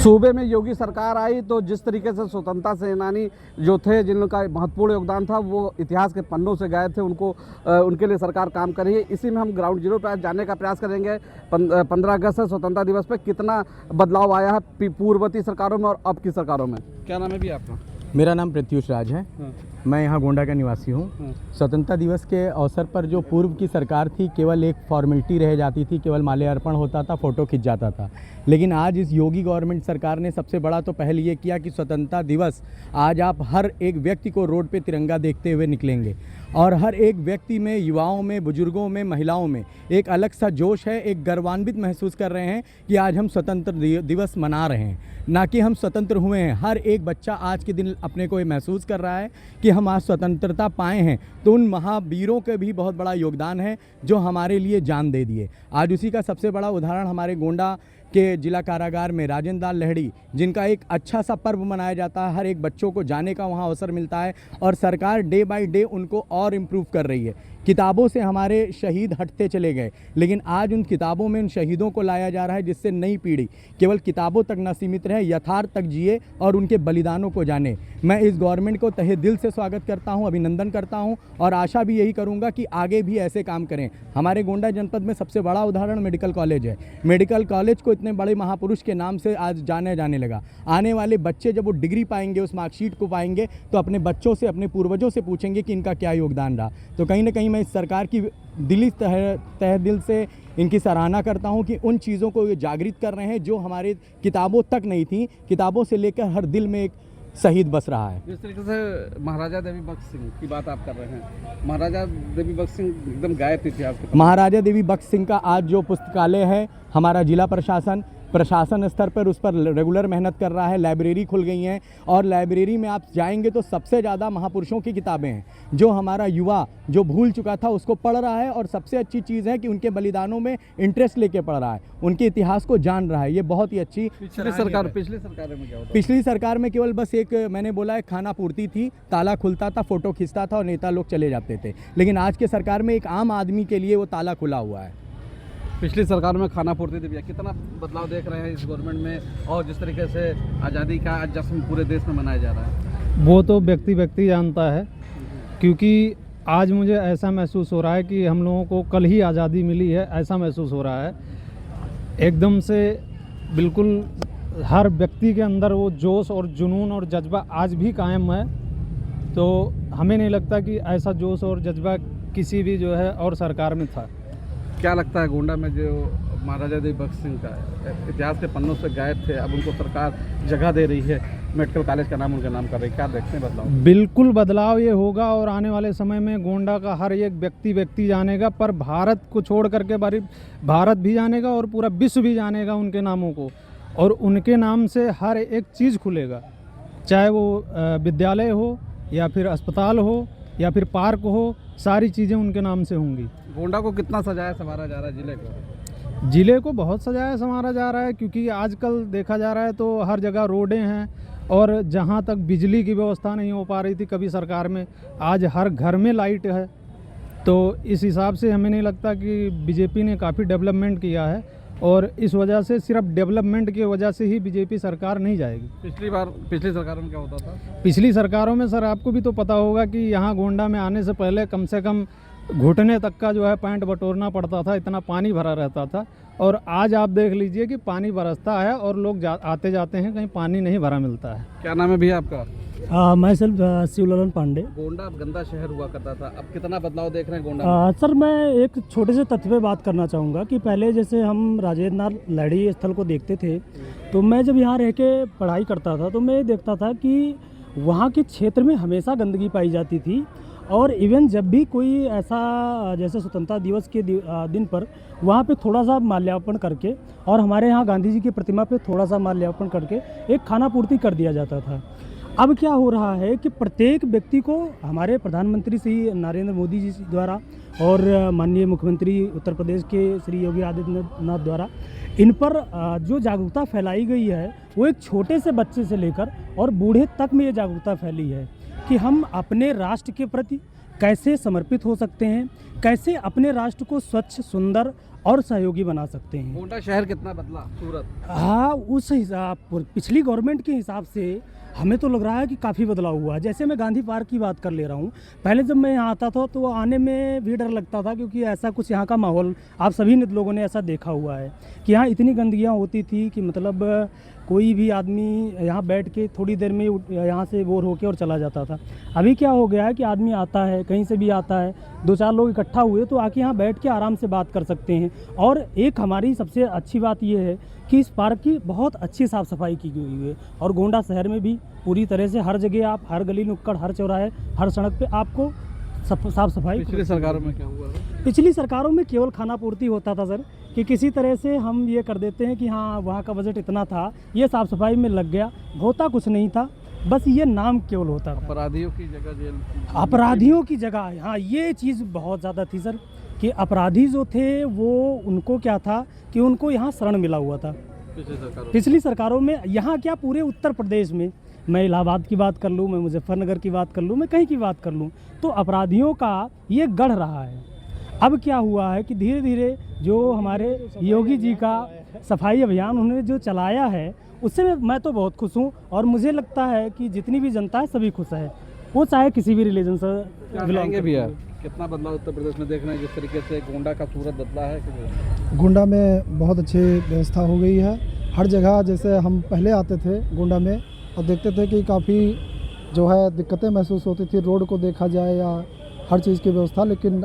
सूबे में योगी सरकार आई तो जिस तरीके से स्वतंत्रता सेनानी जो थे जिनका महत्वपूर्ण योगदान था वो इतिहास के पन्नों से गए थे, उनके लिए सरकार काम कर रही है। इसी में हम ग्राउंड जीरो पर जानने का प्रयास करेंगे 15 अगस्त से स्वतंत्रता दिवस पर कितना बदलाव आया है पूर्ववर्ती सरकारों में और अब की सरकारों में। क्या नाम है भी आपका? मेरा नाम प्रत्युष राज है। मैं यहाँ गोंडा का निवासी हूँ। स्वतंत्रता दिवस के अवसर पर जो पूर्व की सरकार थी केवल एक फॉर्मेलिटी रह जाती थी, केवल माल्यार्पण होता था, फ़ोटो खिंच जाता था। लेकिन आज इस योगी गवर्नमेंट सरकार ने सबसे बड़ा तो पहल ये किया कि स्वतंत्रता दिवस आज आप हर एक व्यक्ति को रोड पे तिरंगा देखते हुए निकलेंगे और हर एक व्यक्ति में, युवाओं में, बुजुर्गों में, महिलाओं में एक अलग सा जोश है, एक गर्वान्वित महसूस कर रहे हैं कि आज हम स्वतंत्र दिवस मना रहे हैं, ना कि हम स्वतंत्र हुए हैं। हर एक बच्चा आज के दिन अपने को ये महसूस कर रहा है कि हम आज स्वतंत्रता पाए हैं। तो उन महावीरों के भी बहुत बड़ा योगदान है जो हमारे लिए जान दे दिए। आज उसी का सबसे बड़ा उदाहरण हमारे गोंडा के जिला कारागार में राजेंद्र दाल लहड़ी, जिनका एक अच्छा सा पर्व मनाया जाता है, हर एक बच्चों को जाने का वहाँ अवसर मिलता है और सरकार डे बाय डे उनको और इम्प्रूव कर रही है। किताबों से हमारे शहीद हटते चले गए, लेकिन आज उन किताबों में उन शहीदों को लाया जा रहा है जिससे नई पीढ़ी केवल किताबों तक न सीमित रहे, यथार्थ तक जिए और उनके बलिदानों को जाने। मैं इस गवर्नमेंट को तहे दिल से स्वागत करता हूं, अभिनंदन करता हूं और आशा भी यही करूंगा कि आगे भी ऐसे काम करें। हमारे गोंडा जनपद में सबसे बड़ा उदाहरण मेडिकल कॉलेज है। मेडिकल कॉलेज को इतने बड़े महापुरुष के नाम से आज जाने लगा। आने वाले बच्चे जब वो डिग्री पाएंगे, उस मार्कशीट को पाएंगे, तो अपने बच्चों से, अपने पूर्वजों से पूछेंगे कि इनका क्या योगदान रहा। तो कहीं ना कहीं मैं इस सरकार की तहे दिल से इनकी सराहना करता हूं कि उन चीज़ों को ये जागृत कर रहे हैं जो हमारे किताबों तक नहीं थी। किताबों से लेकर हर दिल में एक शहीद बस रहा है। जिस तरीके से महाराजा देवी बख्श सिंह की बात आप कर रहे हैं, महाराजा देवी बख्श सिंह एकदम गायब इतिहास के। महाराजा देवी बख्श सिंह का आज जो पुस्तकालय है, हमारा जिला प्रशासन स्तर पर उस पर रेगुलर मेहनत कर रहा है। लाइब्रेरी खुल गई हैं और लाइब्रेरी में आप जाएंगे तो सबसे ज़्यादा महापुरुषों की किताबें हैं जो हमारा युवा जो भूल चुका था उसको पढ़ रहा है। और सबसे अच्छी चीज़ है कि उनके बलिदानों में इंटरेस्ट लेके पढ़ रहा है, उनके इतिहास को जान रहा है। ये बहुत ही अच्छी। पिछली सरकार में क्या होता? पिछली सरकार में केवल बस एक, मैंने बोला है, खाना पूर्ति थी, ताला खुलता था, फ़ोटो खींचता था और नेता लोग चले जाते थे। लेकिन आज के सरकार में एक आम आदमी के लिए वो ताला खुला हुआ है। पिछली सरकार में खाना पूर्ति थी भैया, कितना बदलाव देख रहे हैं इस गवर्नमेंट में और जिस तरीके से आज़ादी का आज जश्न पूरे देश में मनाया जा रहा है? वो तो व्यक्ति जानता है, क्योंकि आज मुझे ऐसा महसूस हो रहा है कि हम लोगों को कल ही आज़ादी मिली है, ऐसा महसूस हो रहा है एकदम से। बिल्कुल हर व्यक्ति के अंदर वो जोश और जुनून और जज्बा आज भी कायम है। तो हमें नहीं लगता कि ऐसा जोश और जज्बा किसी भी जो है और सरकार में था। क्या लगता है गोंडा में जो महाराजा देवी बख्श सिंह का इतिहास के पन्नों से गायब थे, अब उनको सरकार जगह दे रही है, मेडिकल कॉलेज का नाम उनके नाम कर रही है, क्या देखते हैं बदलाव? बिल्कुल बदलाव ये होगा और आने वाले समय में गोंडा का हर एक व्यक्ति जानेगा, पर भारत को छोड़ करके भारत भी जानेगा और पूरा विश्व भी जानेगा उनके नामों को। और उनके नाम से हर एक चीज़ खुलेगा, चाहे वो विद्यालय हो या फिर अस्पताल हो या फिर पार्क हो, सारी चीज़ें उनके नाम से होंगी। गोंडा को कितना सजाया संवारा जा रहा है? ज़िले को बहुत सजाया संवारा जा रहा है, क्योंकि आजकल देखा जा रहा है तो हर जगह रोडें हैं और जहां तक बिजली की व्यवस्था नहीं हो पा रही थी कभी सरकार में, आज हर घर में लाइट है। तो इस हिसाब से हमें नहीं लगता कि बीजेपी ने काफ़ी डेवलपमेंट किया है और इस वजह से, सिर्फ डेवलपमेंट की वजह से ही बीजेपी सरकार नहीं जाएगी। पिछली सरकारों में क्या होता था? पिछली सरकारों में सर आपको भी तो पता होगा कि यहाँ गोंडा में आने से पहले कम से कम घुटने तक का जो है पैंट बटोरना पड़ता था, इतना पानी भरा रहता था। और आज आप देख लीजिए कि पानी बरसता है और लोग आते जाते हैं, कहीं पानी नहीं भरा मिलता है। क्या नाम है भैया आपका? मैं सर शिवललन पांडे। गोंडा गंदा शहर हुआ करता था, अब कितना बदलाव देख रहे हैं गोंडा में? सर मैं एक छोटे से तथ्य पे बात करना चाहूँगा कि पहले जैसे हम राजेंद्र नाथ लहड़ी स्थल को देखते थे, तो मैं जब यहाँ रह के पढ़ाई करता था तो मैं देखता था कि वहाँ के क्षेत्र में हमेशा गंदगी पाई जाती थी। और इवन जब भी कोई ऐसा जैसे स्वतंत्रता दिवस के दिन पर वहाँ पे थोड़ा सा माल्यार्पण करके और हमारे यहाँ गांधी जी की प्रतिमा पे थोड़ा सा माल्यार्पण करके एक खाना पूर्ति कर दिया जाता था। अब क्या हो रहा है कि प्रत्येक व्यक्ति को हमारे प्रधानमंत्री श्री नरेंद्र मोदी जी द्वारा और माननीय मुख्यमंत्री उत्तर प्रदेश के श्री योगी आदित्यनाथ द्वारा इन पर जो जागरूकता फैलाई गई है, वो एक छोटे से बच्चे से लेकर और बूढ़े तक में ये जागरूकता फैली है कि हम अपने राष्ट्र के प्रति कैसे समर्पित हो सकते हैं, कैसे अपने राष्ट्र को स्वच्छ, सुंदर और सहयोगी बना सकते हैं। गोंडा शहर कितना बदला सूरत? हाँ, उस हिसाब पिछली गवर्नमेंट के हिसाब से हमें तो लग रहा है कि काफ़ी बदलाव हुआ है। जैसे मैं गांधी पार्क की बात कर ले रहा हूँ, पहले जब मैं यहाँ आता था तो आने में भी डर लगता था, क्योंकि ऐसा कुछ यहाँ का माहौल आप सभी लोगों ने ऐसा देखा हुआ है कि यहाँ इतनी गंदगियाँ होती थी कि मतलब कोई भी आदमी यहाँ बैठ के थोड़ी देर में यहाँ से बोर होके और चला जाता था। अभी क्या हो गया है कि आदमी आता है, कहीं से भी आता है, 2-4 लोग इकट्ठा हुए तो आके यहाँ बैठ के आराम से बात कर सकते हैं। और एक हमारी सबसे अच्छी बात ये है कि इस पार्क की बहुत अच्छी साफ़ सफाई की गई है, और गोंडा शहर में भी पूरी तरह से हर जगह आप हर गली नुक्कड़, हर चौराहे, हर सड़क पे आपको साफ़ सफाई। पिछली सरकारों में क्या हुआ? पिछली सरकारों में केवल खाना पूर्ति होता था सर, कि किसी तरह से हम ये कर देते हैं कि हाँ वहाँ का बजट इतना था, ये साफ़ सफाई में लग गया, होता कुछ नहीं था, बस ये नाम केवल होता था। अपराधियों की जगह जेल, अपराधियों की जगह, हाँ ये चीज़ बहुत ज़्यादा थी सर, कि अपराधी जो थे वो उनको क्या था कि उनको यहाँ शरण मिला हुआ था पिछली सरकारों में। यहाँ क्या पूरे उत्तर प्रदेश में, मैं इलाहाबाद की बात कर लूँ, मैं मुजफ्फरनगर की बात कर लूँ, मैं कहीं की बात कर लूँ, तो अपराधियों का ये गढ़ रहा है। अब क्या हुआ है कि धीरे धीरे जो हमारे योगी जी का सफाई अभियान उन्होंने जो चलाया है, उससे मैं तो बहुत खुश हूँ, और मुझे लगता है कि जितनी भी जनता है सभी खुश है, वो चाहे किसी भी रिलीजन से बिलोंग भी है। कितना बदलाव उत्तर प्रदेश में देख रहे हैं, जिस तरीके से गोंडा का सूरत बदला है? गोंडा में बहुत अच्छी व्यवस्था हो गई है। हर जगह जैसे हम पहले आते थे गोंडा में और देखते थे कि काफ़ी जो है दिक्कतें महसूस होती थी, रोड को देखा जाए या हर चीज़ की व्यवस्था, लेकिन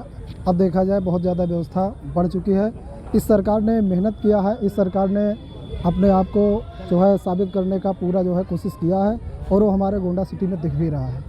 अब देखा जाए बहुत ज़्यादा व्यवस्था बढ़ चुकी है। इस सरकार ने मेहनत किया है, इस सरकार ने अपने आप को जो है साबित करने का पूरा जो है कोशिश किया है, और वो हमारे गोंडा सिटी में दिख भी रहा है।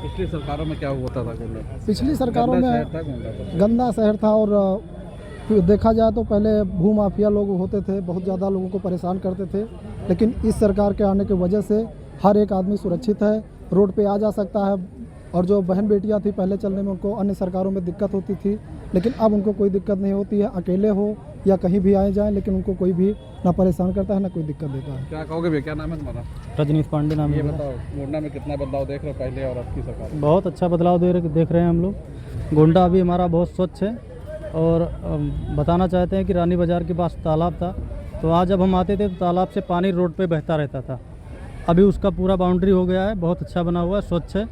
पिछली सरकारों में क्या होता था गोंडा? पिछली सरकारों में गंदा शहर था, और देखा जाए तो पहले भू माफिया लोग होते थे, बहुत ज़्यादा लोगों को परेशान करते थे, लेकिन इस सरकार के आने की वजह से हर एक आदमी सुरक्षित है, रोड पे आ जा सकता है। और जो बहन बेटियां थी पहले चलने में उनको अन्य सरकारों में दिक्कत होती थी, लेकिन अब उनको कोई दिक्कत नहीं होती है, अकेले हो या कहीं भी आए जाएं, लेकिन उनको कोई भी ना परेशान करता है ना कोई दिक्कत देता है। क्या कहोगे भैया, क्या नाम है तुम्हारा? रजनीश पांडे नाम ये है। बताओ, गोंडा में कितना बदलाव देख रहे हो पहले और अब की सरकार में? बहुत अच्छा बदलाव देख रहे हैं हम लोग। गोंडा अभी हमारा बहुत स्वच्छ है, और बताना चाहते हैं कि रानी बाज़ार के पास तालाब था, तो आज जब हम आते थे तो तालाब से पानी रोड पे बहता रहता था। अभी उसका पूरा बाउंड्री हो गया है, बहुत अच्छा बना हुआ है, स्वच्छ है।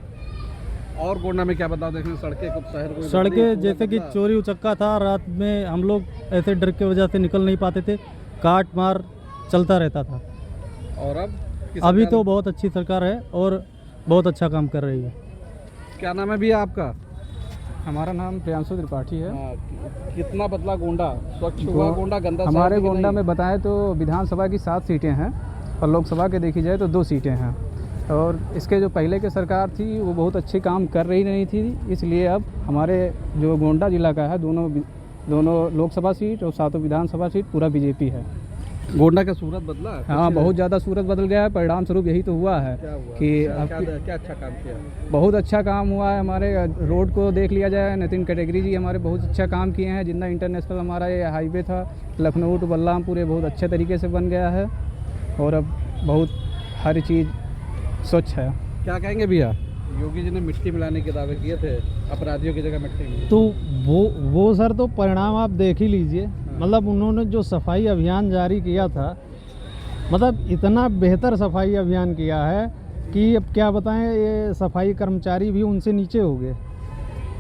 और गोंडा में क्या बदलाव देख रहे हैं? सड़कें कुछ शहर को सड़कें जैसे कि चोरी उचक्का था, रात में हम लोग ऐसे डर की वजह से निकल नहीं पाते थे, काट मार चलता रहता था। और अब अभी तो बहुत अच्छी सरकार है और बहुत अच्छा काम कर रही है। क्या नाम है भैया आपका? हमारा नाम प्रियांशु त्रिपाठी है। कितना बदला गोंडा? स्वच्छ हुआ गोंडा? गंदा हमारे गोंडा में बताएं तो विधानसभा की 7 सीटें हैं और लोकसभा के देखी जाए तो 2 सीटें हैं, और इसके जो पहले की सरकार थी वो बहुत अच्छे काम कर रही नहीं थी, इसलिए अब हमारे जो गोंडा जिला का है दोनों लोकसभा सीट और 7 विधानसभा सीट पूरा बीजेपी है। गोंडा का सूरत बदला? हाँ, बहुत ज़्यादा सूरत बदल गया है। परिणाम स्वरूप यही तो हुआ है कि क्या अच्छा काम किया? बहुत अच्छा काम हुआ है। हमारे रोड को देख लिया जाए, नितिन गडकरी जी हमारे बहुत अच्छा काम किए हैं। जितना इंटरनेशनल हमारा ये हाईवे था लखनऊ टू बलरामपुर, ये बहुत अच्छे तरीके से बन गया है, और अब बहुत हर चीज़ स्वच्छ है। क्या कहेंगे भैया? योगी जी ने मिट्टी मिलाने के दावे किए थे, अपराधियों की जगह मिट्टी मिली, तो वो सर तो परिणाम आप देख ही लीजिए। मतलब उन्होंने जो सफाई अभियान जारी किया था, मतलब इतना बेहतर सफाई अभियान किया है कि अब क्या बताएं, ये सफाई कर्मचारी भी उनसे नीचे हो गए,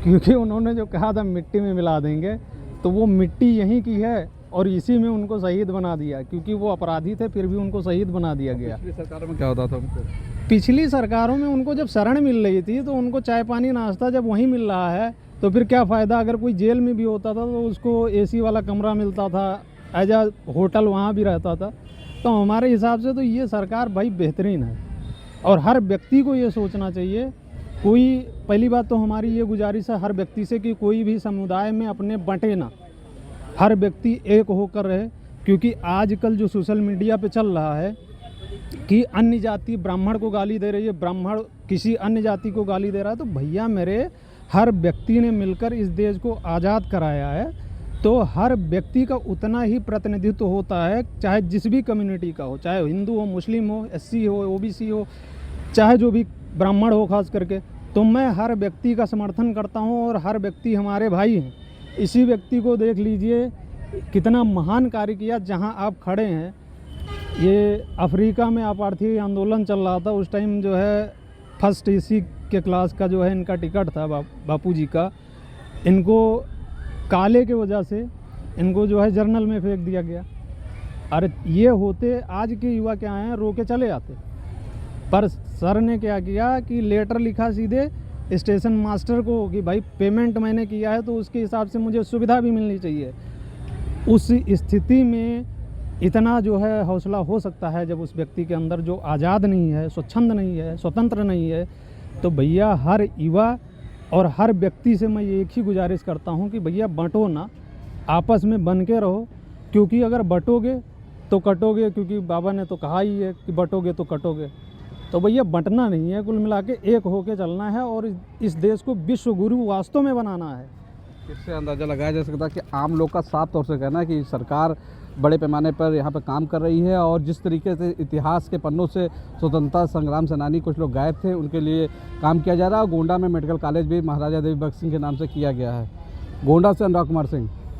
क्योंकि उन्होंने जो कहा था मिट्टी में मिला देंगे, तो वो मिट्टी यहीं की है और इसी में उनको शहीद बना दिया, क्योंकि वो अपराधी थे फिर भी उनको शहीद बना दिया गया। पिछली सरकारों में क्या होता था उनको? पिछली सरकारों में उनको जब शरण मिल रही थी तो उनको चाय पानी नाश्ता जब वहीं मिल रहा है तो फिर क्या फ़ायदा। अगर कोई जेल में भी होता था तो उसको एसी वाला कमरा मिलता था, एज आ होटल वहाँ भी रहता था। तो हमारे हिसाब से तो ये सरकार भाई बेहतरीन है, और हर व्यक्ति को ये सोचना चाहिए। कोई पहली बात तो हमारी ये गुजारिश है हर व्यक्ति से कि कोई भी समुदाय में अपने बंटे ना, हर व्यक्ति एक होकर रहे, क्योंकि आजकल जो सोशल मीडिया पे चल रहा है कि अन्य जाति ब्राह्मण को गाली दे रही है, ब्राह्मण किसी अन्य जाति को गाली दे रहा है, तो भैया मेरे हर व्यक्ति ने मिलकर इस देश को आज़ाद कराया है, तो हर व्यक्ति का उतना ही प्रतिनिधित्व होता है, चाहे जिस भी कम्युनिटी का हो, चाहे हिंदू हो, मुस्लिम हो, एससी हो, ओबीसी हो, चाहे जो भी ब्राह्मण हो खास करके। तो मैं हर व्यक्ति का समर्थन करता हूं और हर व्यक्ति हमारे भाई हैं। इसी व्यक्ति को देख लीजिए कितना महान कार्य किया। जहां आप खड़े हैं, ये अफ्रीका में अपार्थी आंदोलन चल रहा था, उस टाइम जो है फर्स्ट एसी के क्लास का जो है इनका टिकट था बापू जी का, इनको काले के वजह से इनको जो है जर्नल में फेंक दिया गया। अरे ये होते आज के युवा क्या हैं, रो के चले आते, पर सर ने क्या किया कि लेटर लिखा सीधे स्टेशन मास्टर को कि भाई पेमेंट मैंने किया है तो उसके हिसाब से मुझे सुविधा भी मिलनी चाहिए। उस स्थिति में इतना जो है हौसला हो सकता है जब उस व्यक्ति के अंदर जो आज़ाद नहीं है, स्वच्छंद नहीं है, स्वतंत्र नहीं है, तो भैया हर युवा और हर व्यक्ति से मैं एक ही गुजारिश करता हूँ कि भैया बंटो ना, आपस में बन के रहो, क्योंकि अगर बंटोगे तो कटोगे, क्योंकि बाबा ने तो कहा ही है कि बंटोगे तो कटोगे। तो भैया बंटना नहीं है, कुल मिला के एक होके चलना है और इस देश को विश्व गुरु वास्तव में बनाना है। इससे अंदाज़ा लगाया जा सकता है कि आम लोग का साफ तौर से कहना है कि सरकार बड़े पैमाने पर यहाँ पर काम कर रही है और जिस तरीके से इतिहास के पन्नों से स्वतंत्रता संग्राम सेनानी कुछ लोग गायब थे, उनके लिए काम किया जा रहा है। और गोंडा में मेडिकल कॉलेज भी महाराजा देवी भगत सिंह के नाम से किया गया है। गोंडा से अनुराग कुमार सिंह।